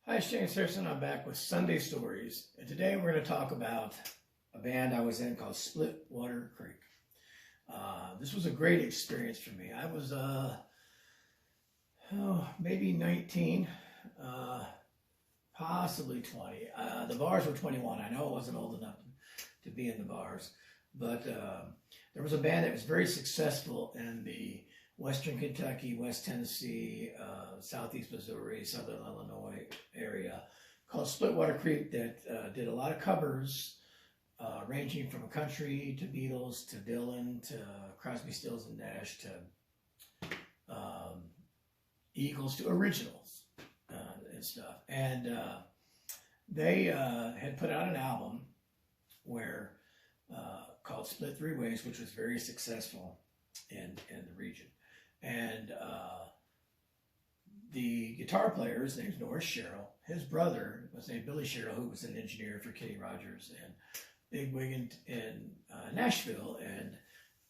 Hi, it's JamesAnimalHarrison. I'm back with Sunday Stories, and today we're going to talk about a band I was in called Splitwater Creek. This was a great experience for me. I was maybe 19, possibly 20. The bars were 21. I know I wasn't old enough to be in the bars, but there was a band that was very successful in the Western Kentucky, West Tennessee, Southeast Missouri, Southern Illinois area called Splitwater Creek that did a lot of covers ranging from country to Beatles to Dylan to Crosby, Stills and Nash to Eagles to originals and stuff. And they had put out an album where called Split Three Ways, which was very successful in the region. And the guitar player, his name's Norris Sherrill. His brother was named Billy Sherrill, who was an engineer for Kenny Rogers and bigwig in Nashville. And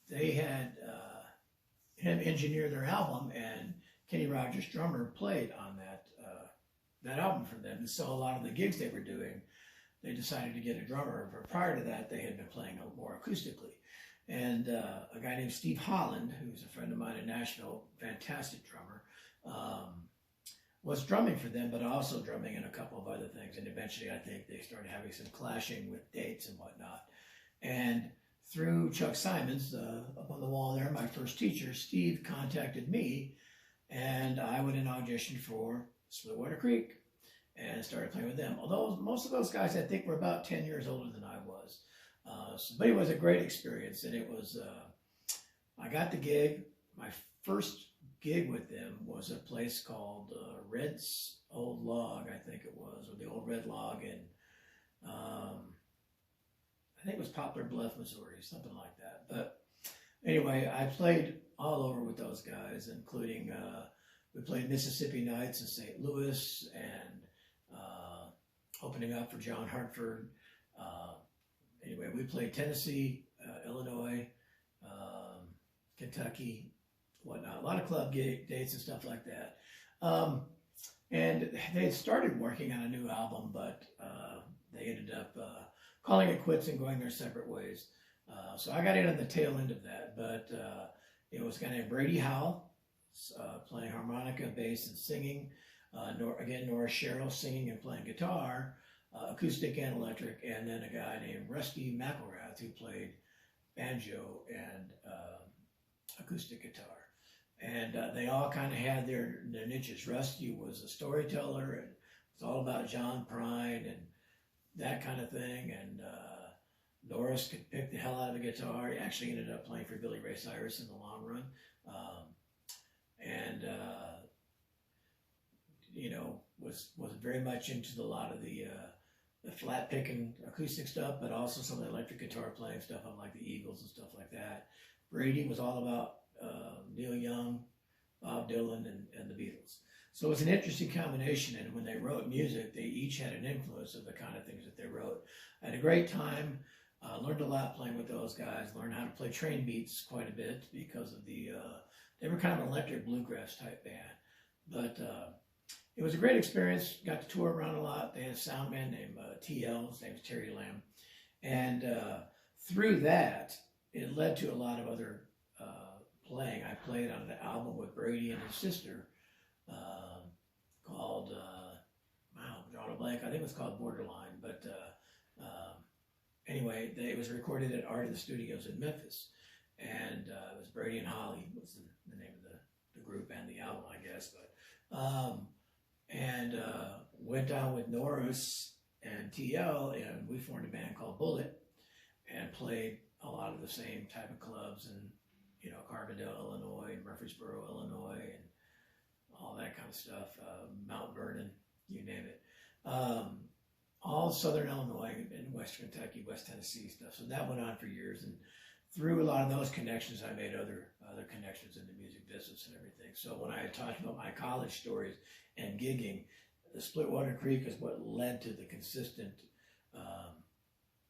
they had him engineer their album, and Kenny Rogers' drummer played on that album for them. And so a lot of the gigs they were doing, they decided to get a drummer. But prior to that, they had been playing more acoustically. And a guy named Steve Holland, who's a friend of mine in Nashville, fantastic drummer, was drumming for them, but also drumming in a couple of other things. And eventually, I think they started having some clashing with dates and whatnot. And through Chuck Simons, up on the wall there, my first teacher, Steve contacted me, and I went in audition for Splitwater Creek and started playing with them. Although most of those guys, I think, were about 10 years older than I was. But it was a great experience, and it was, I got the gig. My first gig with them was a place called Red's Old Log, I think it was, or the Old Red Log in, I think it was Poplar Bluff, Missouri, something like that. But anyway, I played all over with those guys, including, we played Mississippi Nights in St. Louis, and opening up for John Hartford. Anyway, we played Tennessee, Illinois, Kentucky, whatnot. A lot of club dates and stuff like that. And they had started working on a new album, but they ended up calling it quits and going their separate ways. So I got in on the tail end of that. But it was a guy named Brady Howell playing harmonica, bass, and singing. Again, Norris Sherrill singing and playing guitar. Acoustic and electric, and then a guy named Rusty Macelrath who played banjo and acoustic guitar. And they all kind of had their niches. Rusty was a storyteller, and it's all about John Prine and that kind of thing. And Norris could pick the hell out of a guitar. He actually ended up playing for Billy Ray Cyrus in the long run. You know, was very much into a lot of the flat picking acoustic stuff, but also some of the electric guitar playing stuff on like the Eagles and stuff like that. Brady was all about Neil Young, Bob Dylan, and the Beatles. So it was an interesting combination, and when they wrote music, they each had an influence of the kind of things that they wrote. I had a great time, learned a lot playing with those guys, learned how to play train beats quite a bit because of they were kind of an electric bluegrass type band. But it was a great experience. Got to tour around a lot. They had a sound man named TL. His name was Terry Lamb. And through that, it led to a lot of other playing. I played on the album with Brady and his sister called, I'm drawing a blank. I think it was called Borderline. But anyway, it was recorded at Art of the Studios in Memphis. And it was Brady and Holly was the name of the group and the album, I guess. But went down with Norris and TL, and we formed a band called Bullet and played a lot of the same type of clubs in, you know, Carbondale, Illinois, and Murfreesboro, Illinois, and all that kind of stuff, Mount Vernon, you name it. All Southern Illinois and Western Kentucky, West Tennessee stuff. So that went on for years, and through a lot of those connections, I made other connections in the music business and everything. So when I talked about my college stories and gigging, the Splitwater Creek is what led to the consistent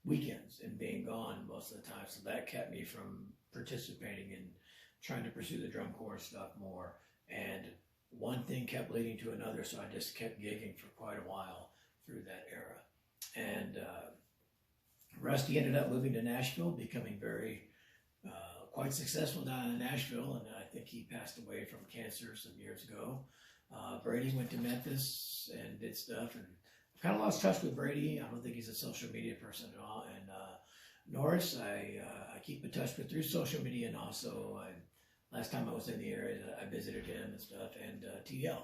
weekends and being gone most of the time. So that kept me from participating in trying to pursue the drum corps stuff more. And one thing kept leading to another, so I just kept gigging for quite a while through that era. And Rusty ended up moving to Nashville, becoming very quite successful down in Nashville, and I think he passed away from cancer some years ago. Brady went to Memphis and did stuff, and I've kind of lost touch with Brady. I don't think he's a social media person at all. And Norris, I keep in touch with through social media, and also last time I was in the area, I visited him and stuff, and TL.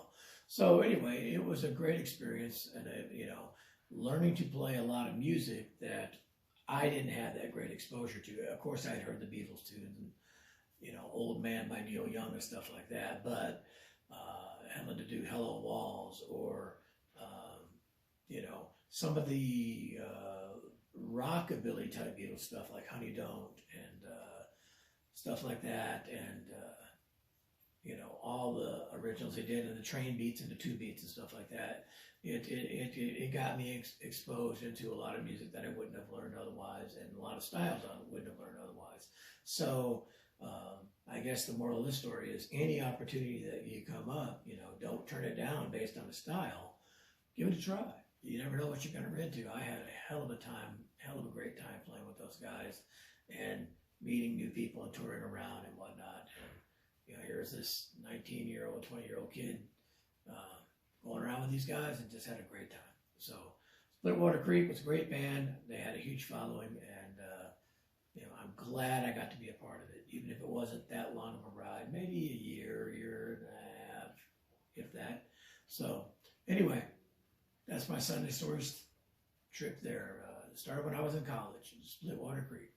So anyway, it was a great experience, and learning to play a lot of music that I didn't have that great exposure to. Of course, I had heard the Beatles tunes and Old Man by Neil Young and stuff like that, but having to do Hello Walls or some of the rockabilly type Beatles stuff like Honey Don't and stuff like that, and all the originals they did, and the train beats and the two beats and stuff like that. It got me exposed into a lot of music that I wouldn't have learned otherwise, and a lot of styles I wouldn't have learned otherwise. So I guess the moral of this story is any opportunity that you come up, don't turn it down based on the style. Give it a try. You never know what you're going to run into. I had a hell of a great time playing with those guys and meeting new people and touring around and whatnot. And here's this 19-year-old, 20-year-old kid going around with these guys and just had a great time. So Splitwater Creek was a great band. They had a huge following, and I'm glad I got to be a part of it, even if it wasn't that long of a ride, maybe a year and a half, if that. So anyway, that's my Sunday Stories trip there. Started when I was in college, Splitwater Creek.